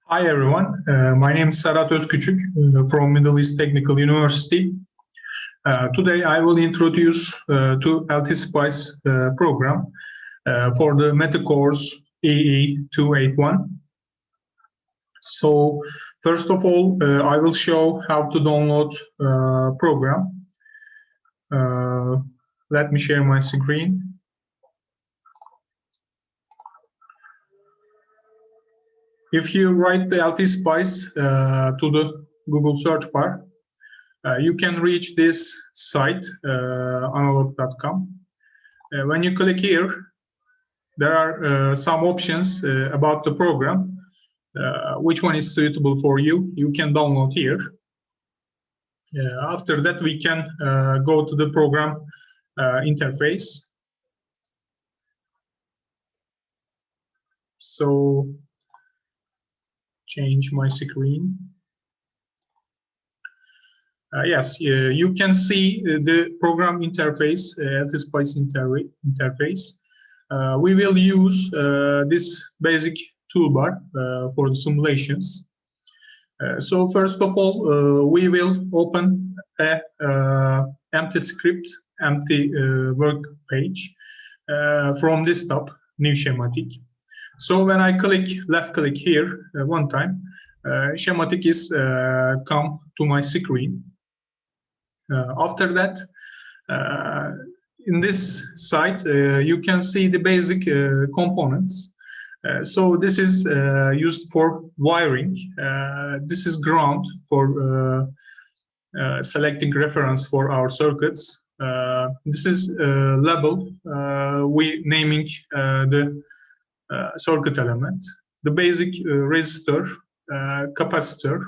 Hi everyone, my name is Serhat Özküçük from Middle East Technical University. Today I will introduce to LTspice program for the METU course EE281. So first of all, I will show how to download program. Let me share my screen. If you write the LTspice to the Google search bar, you can reach this site, analog.com. When you click here, there are some options about the program. Which one is suitable for you? You can download here. After that, we can go to the program interface. So, change my screen. Yes, you can see the program interface, LTspice interface. We will use this basic toolbar for the simulations. So first of all, we will open a empty script, empty work page from this tab, new schematic. So when I left click here one time, schematic is come to my screen. After that, in this site, you can see the basic components. So this is used for wiring. This is ground for selecting reference for our circuits. This is label. We naming the circuit element. The basic resistor, capacitor,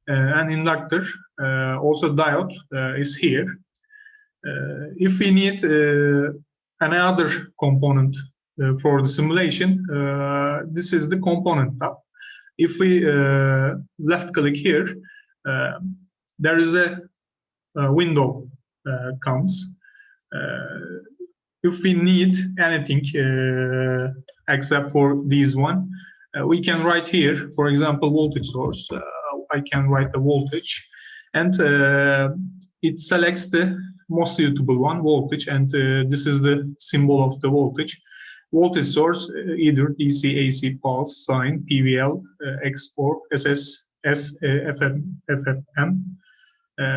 and inductor, also diode is here. If we need another component for the simulation, this is the component tab. If we left click here, there is a window comes. If we need anything except for these one, we can write here, for example, voltage source. I can write the voltage, and it selects the most suitable one, voltage, and this is the symbol of the voltage. Voltage source, either DC, AC, pulse, sine, PVL, X4, SS, FFM.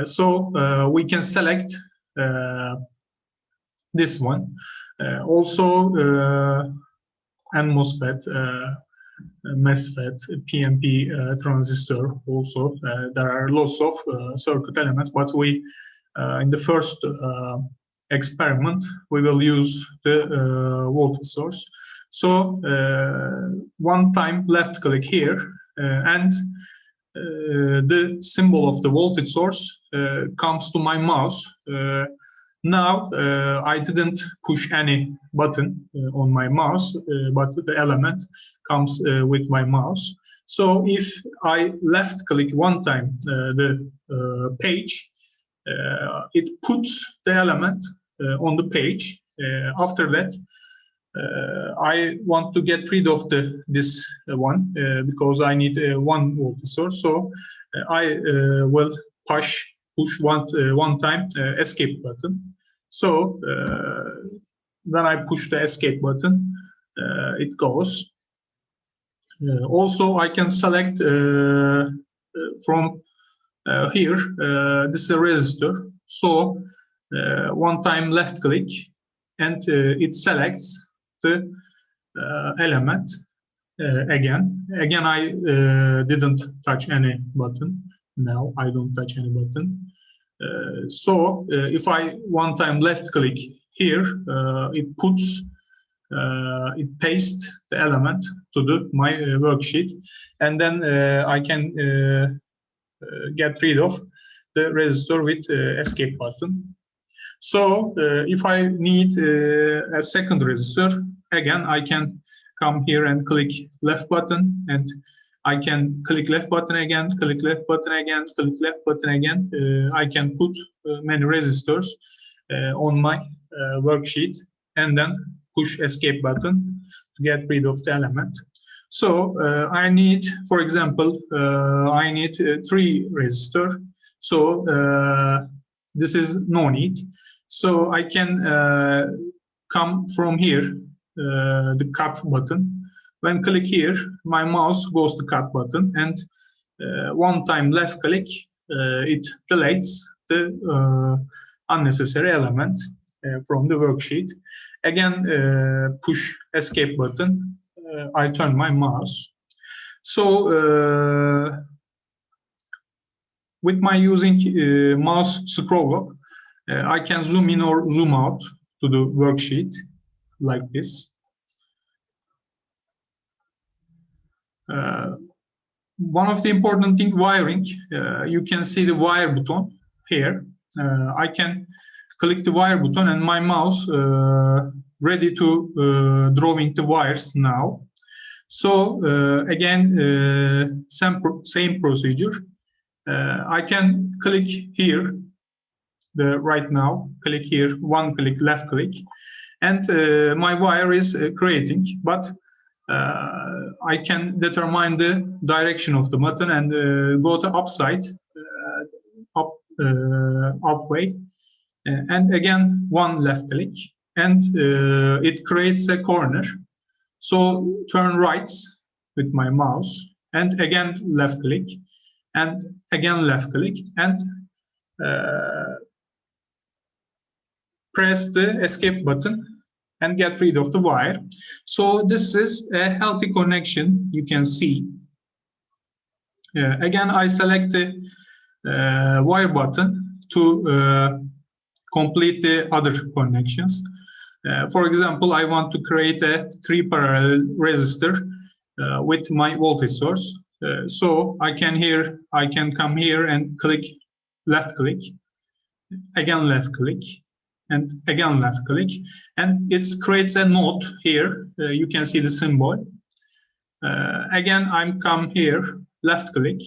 So we can select this one. Also, NMOSFET, MESFET, PNP transistor. Also, there are lots of circuit elements, but we in the first experiment we will use the voltage source. So one time left click here, and the symbol of the voltage source comes to my mouse. Now I didn't push any button on my mouse, but the element comes with my mouse. So if I left click one time the page, it puts the element on the page. After that, I want to get rid of this one because I need one voltage source. So I will push one time escape button. So when I push the escape button, it goes. Also, I can select from here. This is a resistor. So one time left click, and it selects the element again. Again, I didn't touch any button. Now I don't touch any button. So if I one time left click here, it puts, it pastes the element to my worksheet, and then I can get rid of the resistor with escape button. So if I need a second resistor, again I can come here and click left button, and I can click left button again, click left button again, click left button again. I can put many resistors on my worksheet, and then push escape button to get rid of the element. So I need, for example, I need 3 resistor. So this is no need. So I can come from here, the cut button. When click here, my mouse goes to cut button, and one time left click, it deletes the unnecessary element from the worksheet. Again, push escape button. I turn my mouse. So with my using mouse scroll up, I can zoom in or zoom out to the worksheet like this. One of the important things, wiring. You can see the wire button here. I can click the wire button and my mouse ready to drawing the wires now. So again, same procedure. I can click here, right now, click here, one click, left click, and my wire is creating, but I can determine the direction of the button and go to upside, up way, and again one left click, and it creates a corner. So turn right with my mouse, and again left click, and again left click, and press the escape button and get rid of the wire. So this is a healthy connection, you can see. Again, I select the wire button to complete the other connections. For example, I want to create a 3 parallel resistor with my voltage source. So I can come here and click left click, again left click, and again left click, and it creates a node here. You can see the symbol. Again, I'm come here, left click,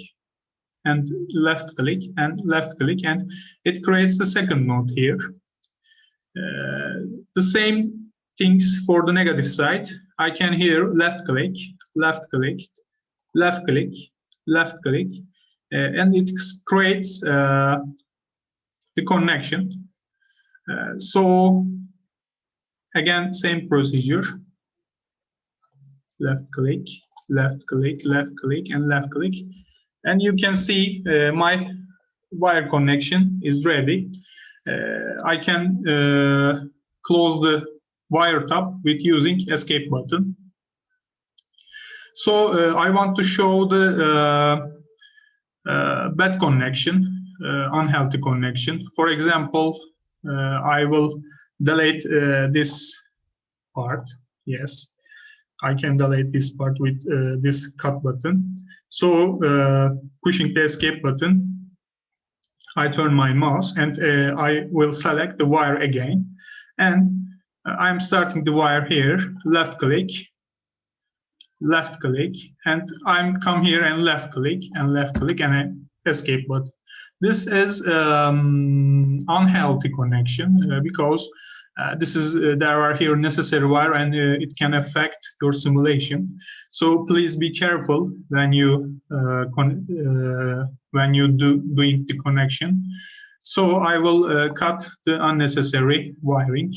and left click, and left click, and it creates the second node here. The same things for the negative side. I can here left click, left click, left click, left click, and it creates the connection. So again, same procedure. Left click, left click, left click, and left click. And you can see my wire connection is ready. I can close the wire top with using escape button. So I want to show the bad connection, unhealthy connection. For example, I will delete this part. Yes, I can delete this part with this cut button. So pushing the escape button, I turn my mouse and I will select the wire again. And I'm starting the wire here, left click, and I'm come here and left click, and I escape button. This is unhealthy connection because this is there are here necessary wire, and it can affect your simulation. So please be careful when you doing the connection. So I will cut the unnecessary wiring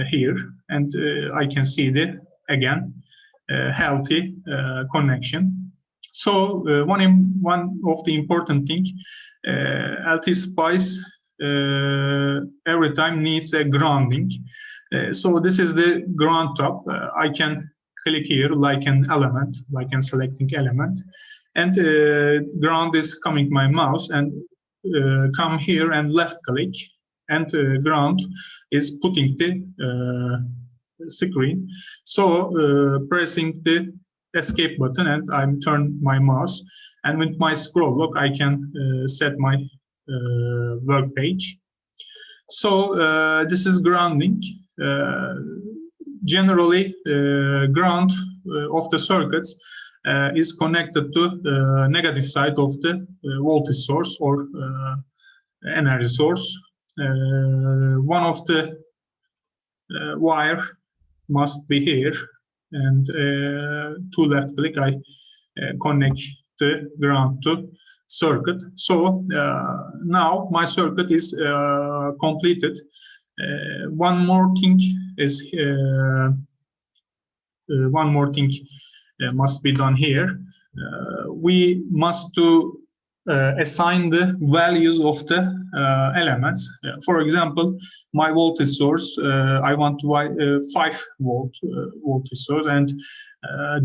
here, and I can see the again healthy connection. So one of the important thing, LTspice every time needs a grounding. So this is the ground top. I can click here like an element, like an selecting element, and ground is coming my mouse, and come here and left click, and ground is putting the screen. So pressing the escape button, and I'm turn my mouse, and with my scroll lock I can set my work page. So this is grounding. Generally, ground of the circuits is connected to the negative side of the voltage source or energy source. One of the wire must be here, and to left click I connect the ground to circuit. So now my circuit is completed. One more thing must be done here. We must assign the values of the elements. For example, my voltage source, I want to 5 volt voltage source, and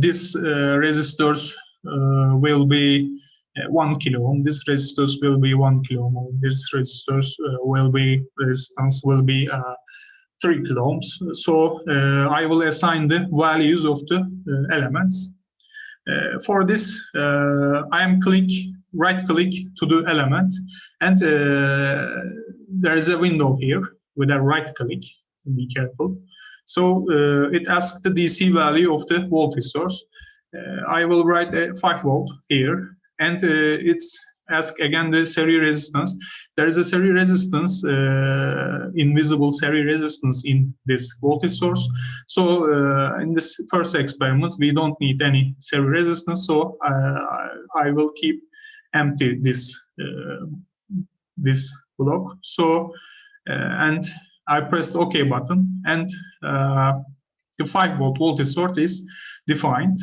this resistors will be 1 kilo ohm. This resistors will be 1 kilo ohm. This resistors resistance will be 3 kilo ohms. So I will assign the values of the elements. For this, I am right click to the element, and there is a window here with a right click. Be careful. So it asks the DC value of the voltage source. I will write a 5 volt here, and it's ask again the series resistance. There is a series resistance, invisible series resistance in this voltage source. So in this first experiment, we don't need any series resistance. So I will keep empty this block. So and I pressed OK button, and the 5 volt voltage source is defined.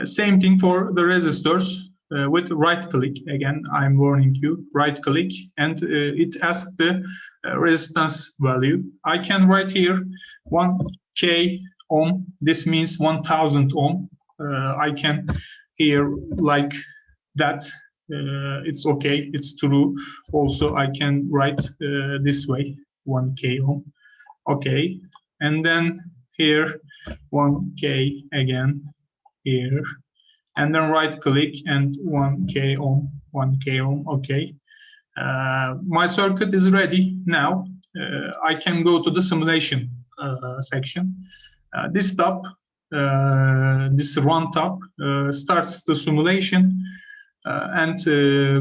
Same thing for the resistors. With right click, again I'm warning you, right click, and it asks the resistance value. I can write here 1k ohm. This means 1000 ohm. I can here like that. It's okay, it's true. Also I can write this way, 1k ohm. Okay, and then here 1k again here, and then right click and 1k ohm, 1k ohm. Okay, my circuit is ready now. I can go to the simulation section. This tab, this run tab, starts the simulation, and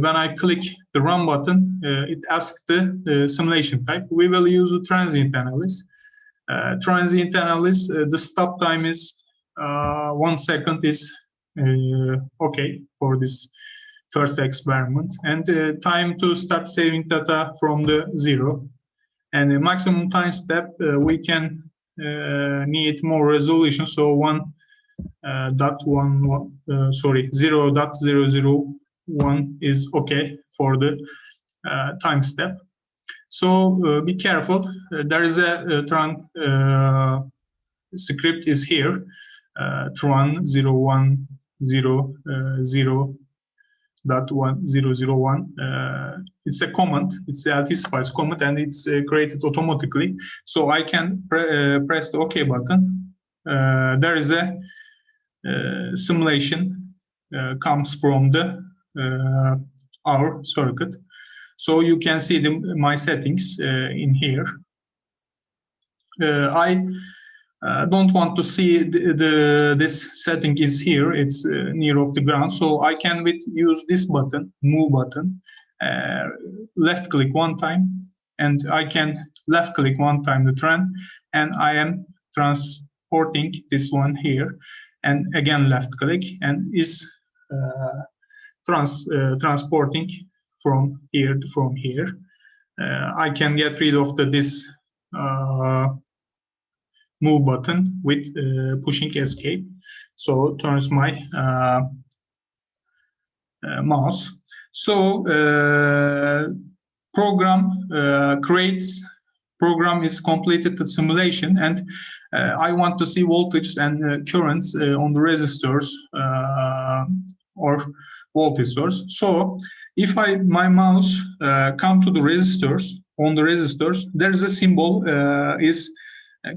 when I click the run button, it asks the simulation type. We will use a transient analysis. Transient analysis, the stop time is 1 second is okay for this first experiment, and time to start saving data from the 0, and the maximum time step we can need more resolution, so 0.001 is okay for the time step. So be careful. There is a Tran script is here, Tran 0.10.001. It's a command. It's the LTspice command, and it's created automatically. So I can press the OK button. There is a simulation comes from the our circuit. So you can see my settings in here. I don't want to see this setting is here. It's near of the ground. So I can use this button, move button, left click 1 time, and I can left click 1 time the trend, and I am transporting this one here, and again left click, and is transporting from here to from here. I can get rid of this move button with pushing escape. So turns my mouse. So program is completed the simulation, and I want to see voltage and currents on the resistors or voltage source. So if my mouse come to the resistors, on the resistors, there is a symbol is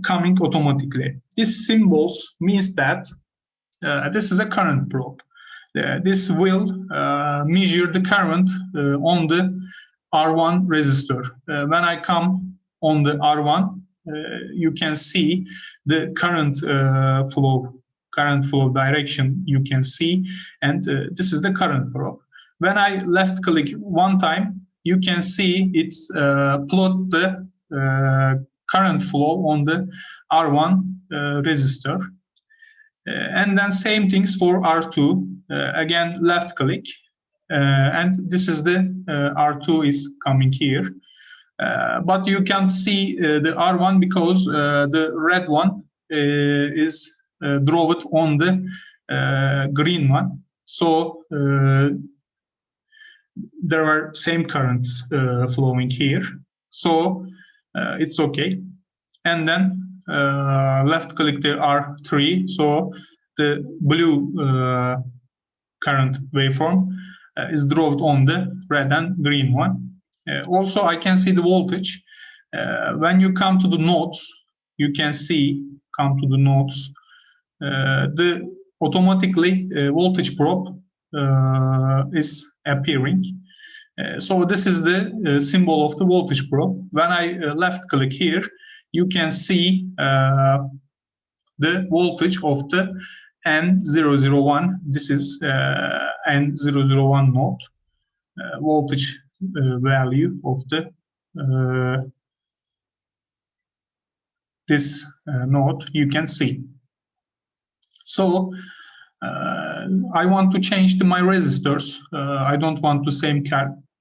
coming automatically. This symbols means that this is a current probe. This will measure the current on the R1 resistor. When I come on the R1, you can see the current flow direction you can see, and this is the current probe. When I left click 1 time, you can see it's plot the current flow on the R1 resistor. And then same things for R2. Again, left click, and this is the R2 is coming here. But you can't see the R1 because the red one is drawn on the green one. So there are same currents flowing here. So it's okay. And then left click the R3. So the blue current waveform is drawn on the red and green one. Also, I can see the voltage. When you come to the nodes, you can see, the automatically voltage probe is appearing. So this is the symbol of the voltage probe. When I left click here, you can see the voltage of the N001. This is N001 node. Voltage value of the this node you can see. So I want to change my resistors. I don't want the same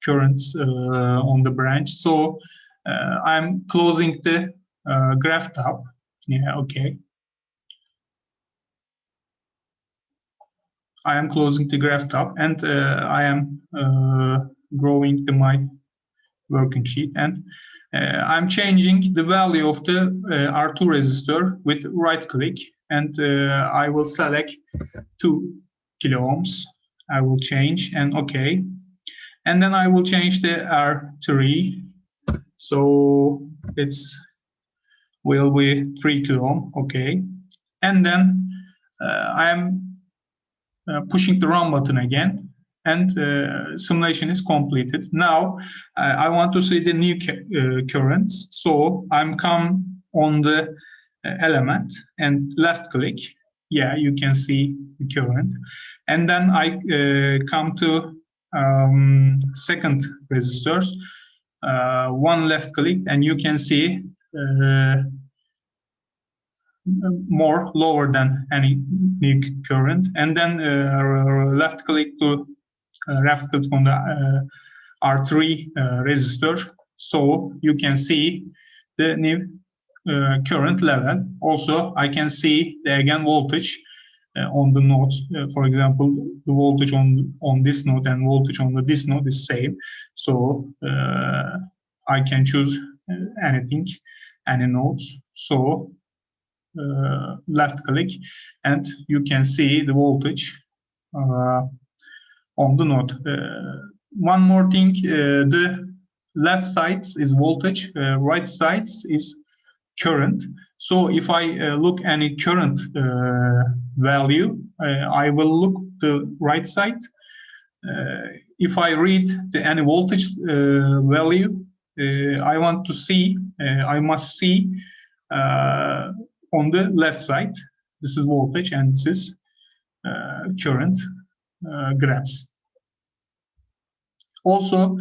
currents on the branch. So I'm closing the graph tab. Yeah, okay. I am closing the graph tab, and I am growing my working sheet, and I'm changing the value of the R2 resistor with right click, and I will select 2 kilo ohms. I will change, and okay. And then I will change the R3. So it's will be 3 kilo ohm, okay. And then I am pushing the run button again, and simulation is completed. Now I want to see the new currents. So I'm come on the element and left click. Yeah, you can see the current. And then I come to second resistors. One left click, and you can see more lower than any new current, and then left click on the R3 resistor, so you can see the new current level. Also, I can see the again voltage on the nodes. For example, the voltage on this node and voltage on this node is same, so I can choose anything, any nodes. So left click, and you can see the voltage on the node. One more thing, the left side is voltage, right side is current. So if I look any current value, I will look the right side. If I read any voltage value, I want to see, I must see on the left side. This is voltage, and this is current graphs. Also,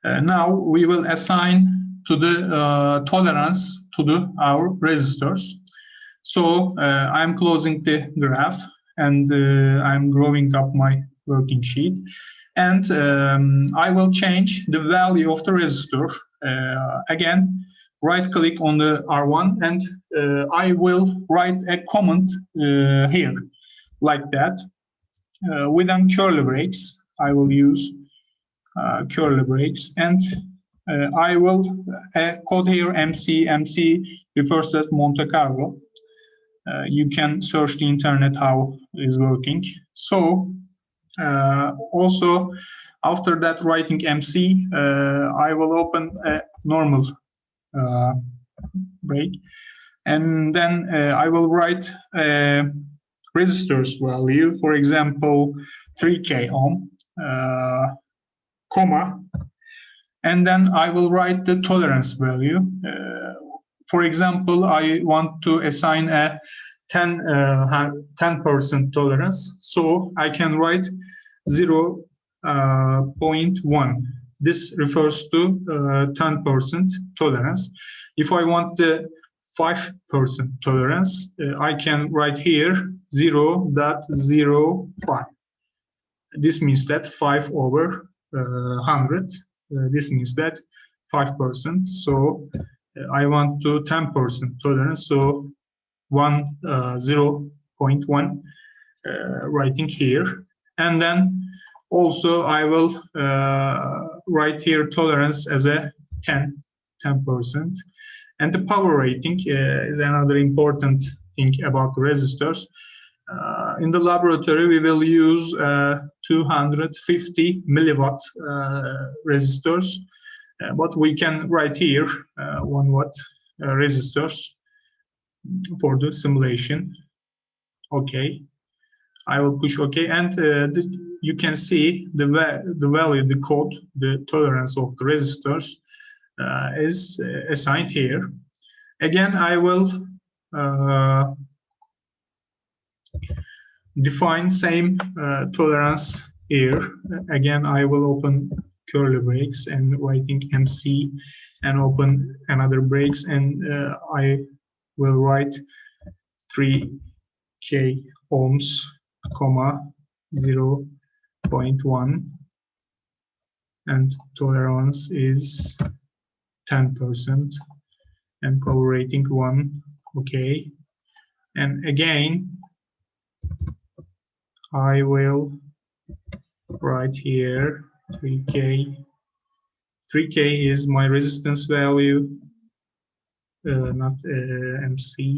now we will assign to the tolerance to our resistors. So I'm closing the graph, and I'm growing up my working sheet, and I will change the value of the resistor. Again, right click on the R1, and I will write a comment here, like that. Within curly braces, I will use curly braces, and I will code here MC. MC refers to Monte Carlo. You can search the internet how it is working. So also after that writing MC, I will open a normal break, and then I will write resistors value, for example 3k ohm, comma, and then I will write the tolerance value. For example, I want to assign a 10% tolerance, so I can write 0.1. This refers to 10% tolerance. If I want the 5% tolerance, I can write here 0.05. This means that 5 over 100. This means that 5%. So I want to 10% tolerance. So 0.1 writing here. And then also I will write here tolerance as a 10%. And the power rating is another important thing about the resistors. In the laboratory, we will use 250 milliwatt resistors, but we can write here 1 watt resistors for the simulation. Okay, I will push OK, and you can see the value, the code, the tolerance of the resistors is assigned here. Again, I will define same tolerance here. Again, I will open curly braces and writing MC and open another brace, and I will write 3k ohms, comma 0.1, and tolerance is 10% and power rating 1. Okay, and again I will write here 3k. 3k is my resistance value, not MC.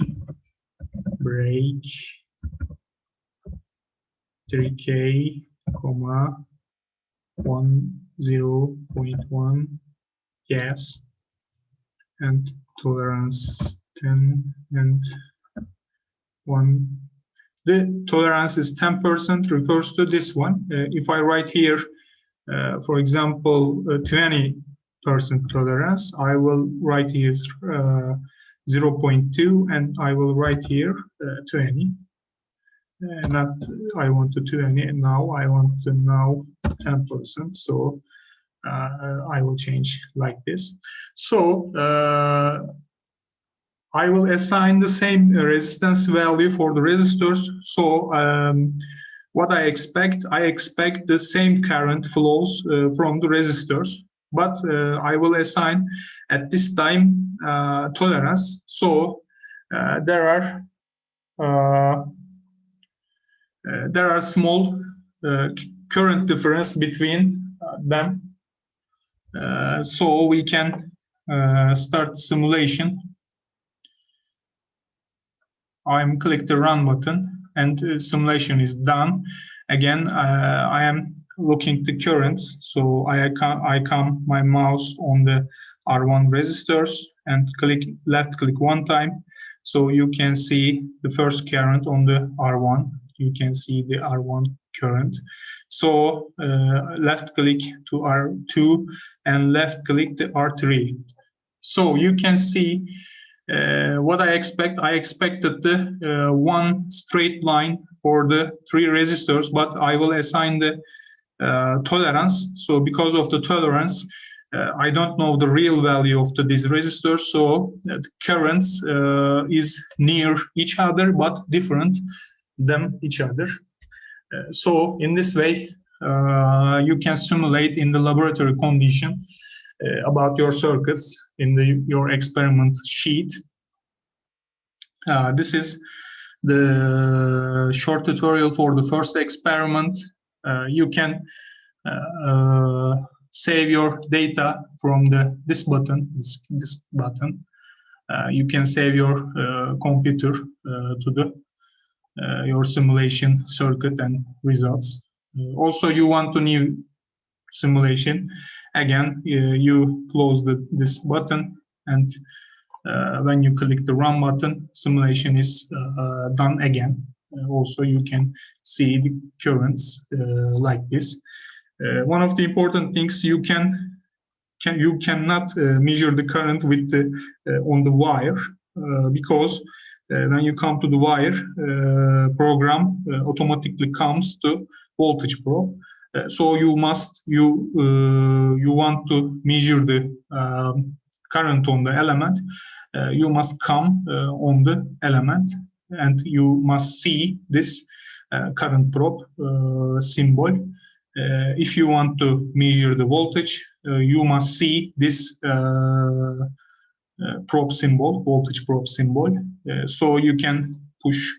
Break 3k, comma 0.1. Yes, and tolerance 10 and 1. The tolerance is 10% refers to this one. If I write here, for example, 20% tolerance, I will write here 0.2, and I will write here 20. Not I want to 20, and now I want to now 10%. So I will change like this. So I will assign the same resistance value for the resistors. So what I expect the same current flows from the resistors, but I will assign at this time tolerance. So there are small current difference between them. So we can start simulation. I'm click the run button, and simulation is done. Again, I am looking the currents. So I come my mouse on the R1 resistors and left click one time. So you can see the first current on the R1. You can see the R1 current. So left click to R2 and left click the R3. So you can see what I expect. I expected the one straight line for the 3 resistors, but I will assign the tolerance. So because of the tolerance, I don't know the real value of these resistors. So the currents is near each other but different than each other. So in this way, you can simulate in the laboratory condition about your circuits in your experiment sheet. This is the short tutorial for the first experiment. You can save your data from this button. This button. You can save your computer to your simulation circuit and results. Also, you want to new simulation. Again, you close this button, and when you click the run button, simulation is done again. Also, you can see the currents like this. One of the important things, you cannot measure the current with on the wire because when you come to the wire, program automatically comes to voltage probe. So you want to measure the current on the element. you must come on the element, and you must see this current drop symbol. If you want to measure the voltage, you must see this probe symbol, voltage probe symbol. So you can push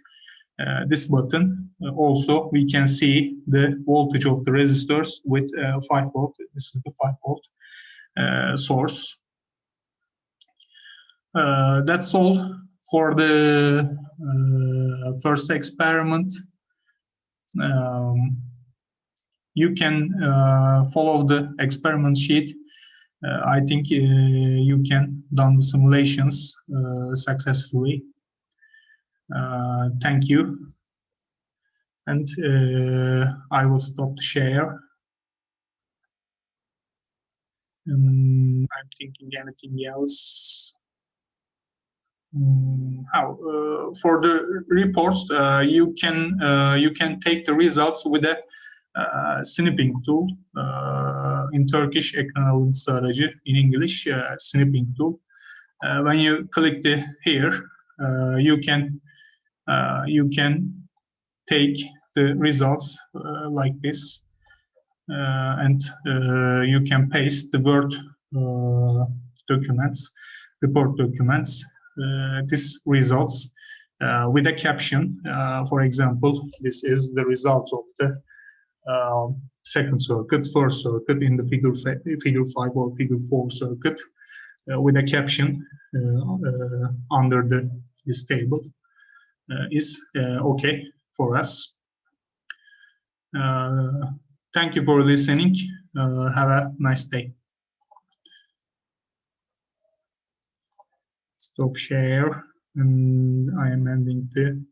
this button. Also, we can see the voltage of the resistors with 5 volt. This is the 5 volt source. That's all for the first experiment. You can follow the experiment sheet. I think you can done the simulations successfully. Thank you. And I will stop the share. I'm thinking anything else. For the reports, you can take the results with a snipping tool. In Turkish, ekran alıntısı aracı, in English, snipping tool. When you click here, you can take the results like this, and you can paste the Word documents, report documents, these results with a caption. For example, this is the results of the second circuit, first circuit in the figure 5 or figure 4 circuit, with a caption under this table is okay for us. Thank you for listening. Have a nice day. Stop share, and I am ending the